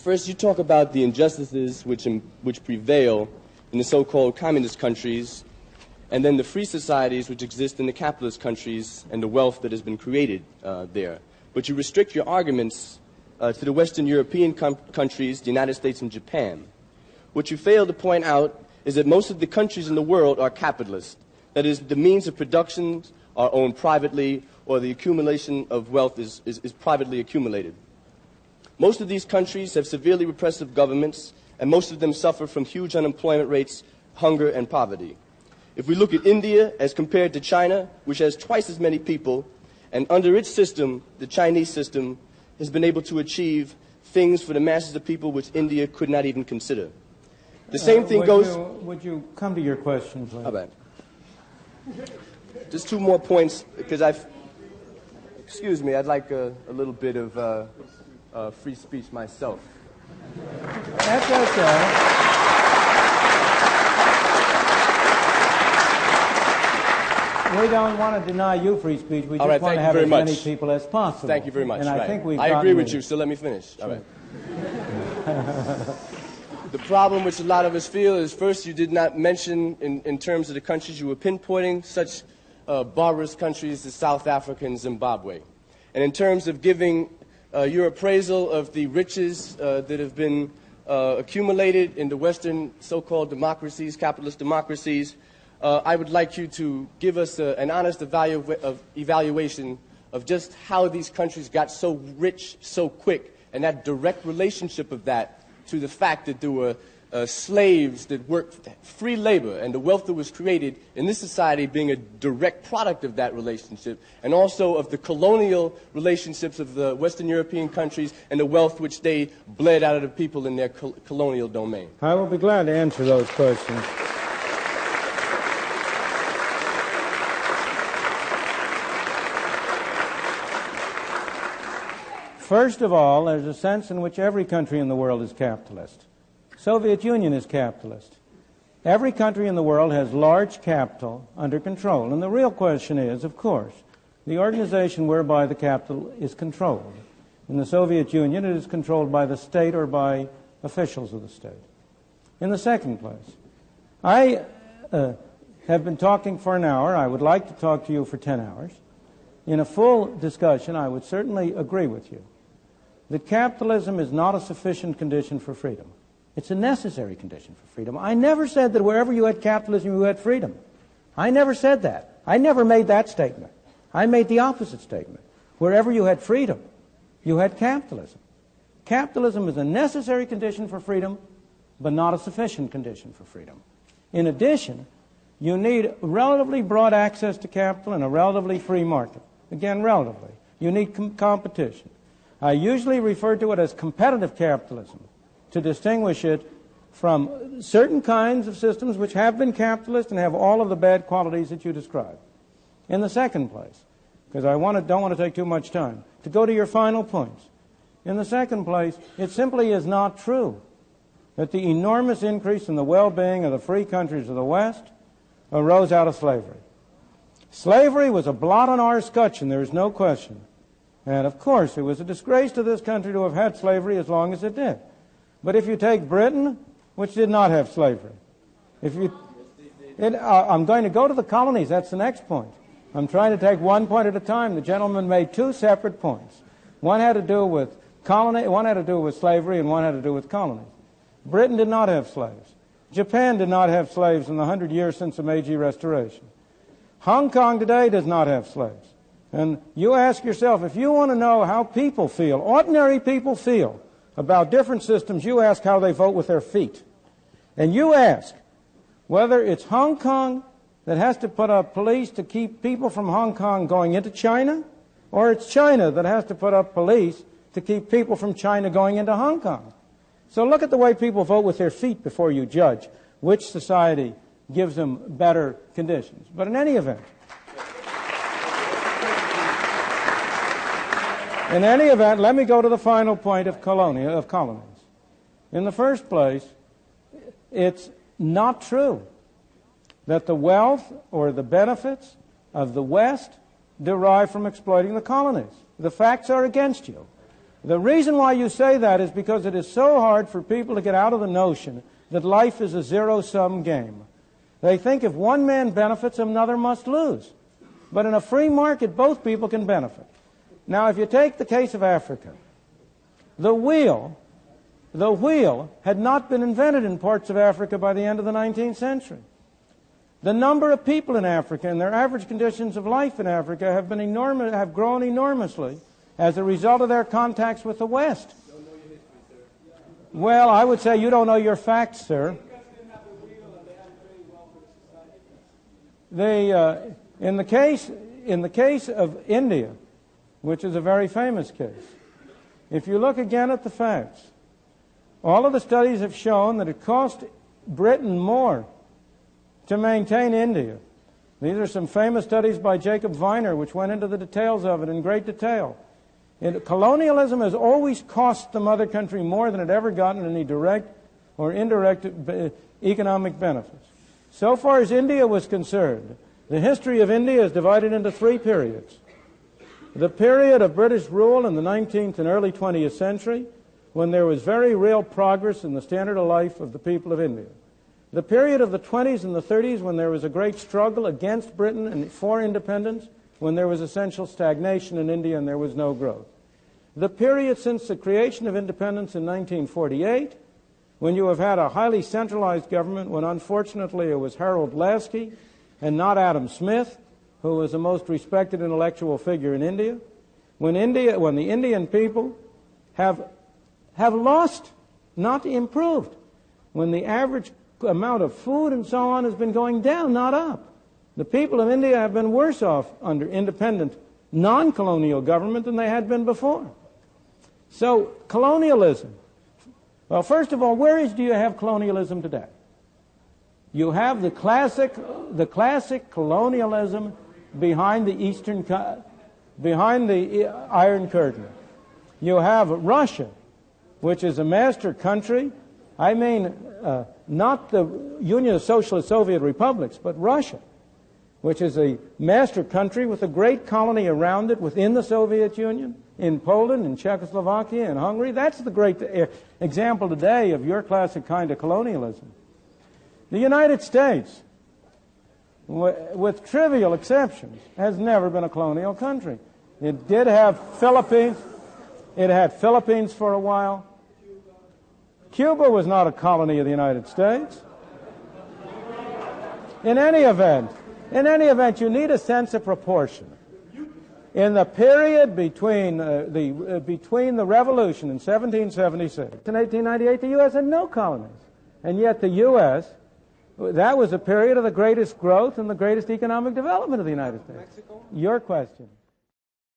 First, you talk about the injustices which prevail in the so-called communist countries, and then the free societies which exist in the capitalist countries and the wealth that has been created there. But you restrict your arguments to the Western European countries, the United States and Japan. What you fail to point out is that most of the countries in the world are capitalist. That is, the means of production are owned privately, or the accumulation of wealth is privately accumulated. Most of these countries have severely repressive governments, and most of them suffer from huge unemployment rates, hunger, and poverty. If we look at India as compared to China, which has twice as many people, and under its system, the Chinese system, has been able to achieve things for the masses of people which India could not even consider. The same thing goes... Would you come to your question, please? How about? Just two more points, because excuse me, I'd like a little bit of free speech myself. That's okay. We don't want to deny you free speech. We just want to have as many people as possible. Thank you very much. And I think we've I agree with you, so let me finish. Sure. All right. The problem which a lot of us feel is, first, you did not mention, in terms of the countries you were pinpointing, such barbarous countries as South Africa and Zimbabwe. And in terms of giving your appraisal of the riches that have been accumulated in the Western so-called democracies, capitalist democracies, I would like you to give us an honest evaluation of just how these countries got so rich so quick, and that direct relationship of that to the fact that there were slaves that worked free labor, and the wealth that was created in this society being a direct product of that relationship, and also of the colonial relationships of the Western European countries and the wealth which they bled out of the people in their colonial domain. I will be glad to answer those questions. First of all, there's a sense in which every country in the world is capitalist. Soviet Union is capitalist. Every country in the world has large capital under control. And the real question is, of course, the organization whereby the capital is controlled. In the Soviet Union, it is controlled by the state or by officials of the state. In the second place, I have been talking for an hour. I would like to talk to you for 10 hours. In a full discussion, I would certainly agree with you that capitalism is not a sufficient condition for freedom. It's a necessary condition for freedom. I never said that wherever you had capitalism, you had freedom. I never said that. I never made that statement. I made the opposite statement. Wherever you had freedom, you had capitalism. Capitalism is a necessary condition for freedom, but not a sufficient condition for freedom. In addition, you need relatively broad access to capital and a relatively free market. Again, relatively. You need competition. I usually refer to it as competitive capitalism to distinguish it from certain kinds of systems which have been capitalist and have all of the bad qualities that you describe. In the second place, because I don't want to take too much time, to go to your final points. In the second place, it simply is not true that the enormous increase in the well-being of the free countries of the West arose out of slavery. Slavery was a blot on our scutcheon, there is no question. And of course, it was a disgrace to this country to have had slavery as long as it did. But if you take Britain, which did not have slavery, I'm going to go to the colonies, that's the next point. I'm trying to take one point at a time. The gentleman made two separate points. One had to do with one had to do with slavery, and one had to do with colonies. Britain did not have slaves. Japan did not have slaves in the 100 years since the Meiji Restoration. Hong Kong today does not have slaves. And you ask yourself, if you want to know how people feel, ordinary people feel about different systems, you ask how they vote with their feet. And you ask whether it's Hong Kong that has to put up police to keep people from Hong Kong going into China, or it's China that has to put up police to keep people from China going into Hong Kong. So look at the way people vote with their feet before you judge which society gives them better conditions. But in any event, let me go to the final point of colonies. In the first place, it's not true that the wealth or the benefits of the West derive from exploiting the colonies. The facts are against you. The reason why you say that is because it is so hard for people to get out of the notion that life is a zero-sum game. They think if one man benefits, another must lose. But in a free market, both people can benefit. Now, if you take the case of Africa, the wheel had not been invented in parts of Africa by the end of the 19th century. The number of people in Africa and their average conditions of life in Africa have grown enormously as a result of their contacts with the West. Well, I would say you don't know your facts, sir. In the case of India, which is a very famous case, if you look again at the facts, all of the studies have shown that it cost Britain more to maintain India. These are some famous studies by Jacob Viner, which went into the details of it in great detail. Colonialism has always cost the mother country more than it ever gotten any direct or indirect economic benefits. So far as India was concerned, the history of India is divided into three periods. The period of British rule in the 19th and early 20th century, when there was very real progress in the standard of life of the people of India. The period of the 20s and the 30s, when there was a great struggle against Britain and for independence, when there was essential stagnation in India and there was no growth. The period since the creation of independence in 1948, when you have had a highly centralized government, when unfortunately it was Harold Lasky and not Adam Smith, who was the most respected intellectual figure in India, when the Indian people have lost, not improved, when the average amount of food and so on has been going down, not up. The people of India have been worse off under independent, non-colonial government than they had been before. So, colonialism. Well, first of all, do you have colonialism today? You have the classic colonialism behind the Iron Curtain. You have Russia, which is a master country. I mean, not the Union of Socialist Soviet Republics, but Russia, which is a master country with a great colony around it within the Soviet Union, in Poland, in Czechoslovakia, in Hungary. That's the great example today of your classic kind of colonialism. The United States, with trivial exceptions, has never been a colonial country. It did have Philippines. It had Philippines for a while. Cuba was not a colony of the United States. In any event, you need a sense of proportion. In the period between the revolution in 1776 and 1898, the U.S. had no colonies. And yet the U.S., that was a period of the greatest growth and the greatest economic development of the United States. Mexico? Your question.